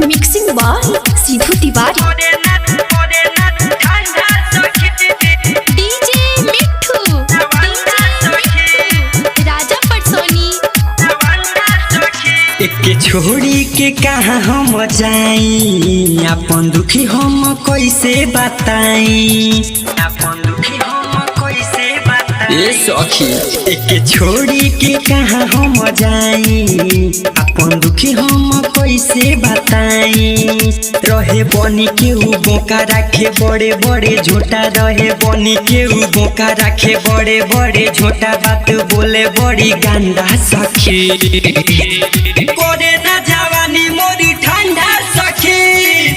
Mixing by Sidhu Tiwari. DJ Mithu Raja Patsoni. एक छोड़ी के कहा हम जाई, अपन दुखी हम कैसे बताई, अपन दुखी हम कैसे बताई। ए सखी एक छोड़ी के कहा हम जाई, अपन दुखी हम कैसे बताई। रहे बनी के उ बोका रखे बड़े बड़े झोटा, रहे बनी के उ बोका रखे बड़े बड़े झोटा, बात बोले बड़ी गंदा सखी। करे ना जवानी मोरी ठंडा सखी,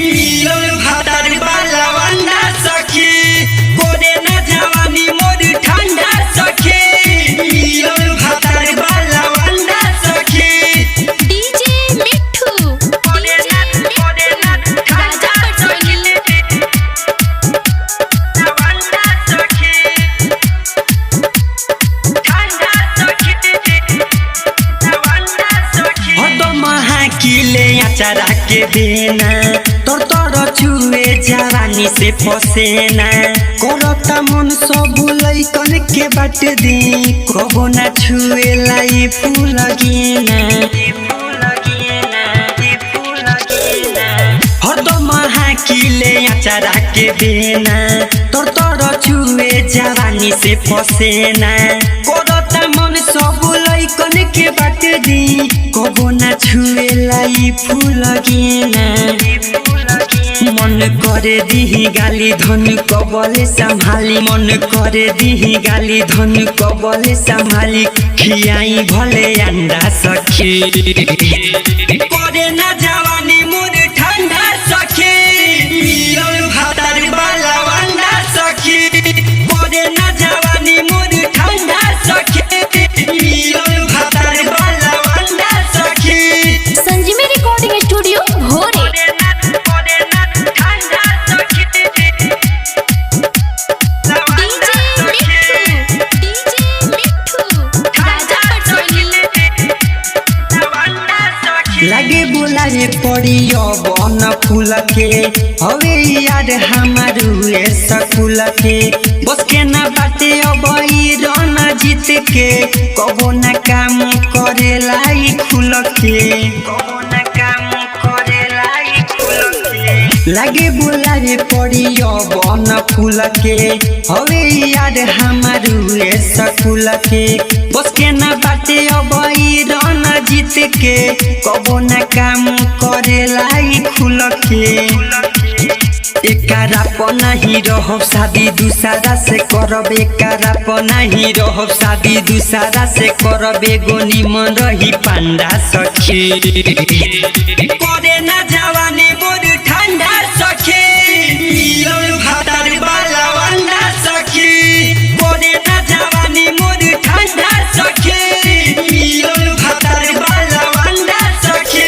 मिलल भातार वाला वंडा सखी। करे ना जवानी मोरी ठंडा सखी, मिलल भातार वाला वंडा सखी। डीजे मिठू राजा पटसोनी। किले अचारा के देना तोर तोर छुए जवानी से फसेना। करता मन सब लइकन के बाट दी, कबो ना छुए लाई फूल गेना। हरदम किले अचारा के देना तोर तोर छुए जवानी से फसेना। करता मन सब लइकन के बाट दी, कबो ना छुए लाई फूल गेना। मन करे दिही गाली धन कबले संभाली, मन करे दिही गाली धन कबले संभाली। खियाई भले अंडा सखी, करे ना जवानी मोर ठंडा सखी, मिलल भातार वाला वंडा सखी। करे ना जवानी मोर ठंडा सखी, मिलल भातार वाला वंडा सखी। संजीवी रिकॉर्डिंग स्टूडियो भोरे। लगे बुलाए पड़ी बन फूल के, हवे यार हमारू स्कूल के। बस के ना बाटे अब रन जीत के, कबो ना काम करे लाई खुल के, कबो ना काम करे लाई खुल के। लगे बुलाए पड़ी बन फूल के, हवे यार हमारू स्कूल के। बस के ना बाटे अब रन जीत के, कबो ना काम करे लाई खुल के। एकारा पर नहीं रहब शादी दूसरा से करब, एकारा पर नहीं रहब शादी दूसरा से करब। एगो निमन रही पांडा सखी, करे ना जवानी मोर ठंडा सखी, मिलल भातार वाला वंडा सखी। करे ना जवानी मोर ठंडा सखी, मिलल भातार वाला वंडा सखी।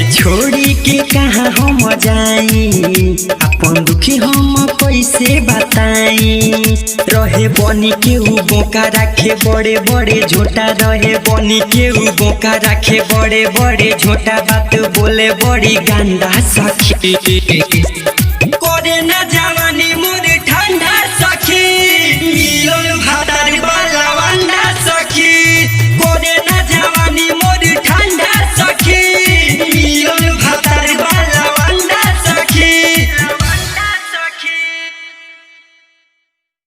एक छोड़ी के कहाँ हम जाई, अपन दुखी हम कैसे बताई। रहे बनी के उ बोका रखे बड़े बड़े झोटा, रहे बनी के उ बोका रखे बड़े बड़े झोटा, बात बोले बड़ी गंदा सखी। करे ना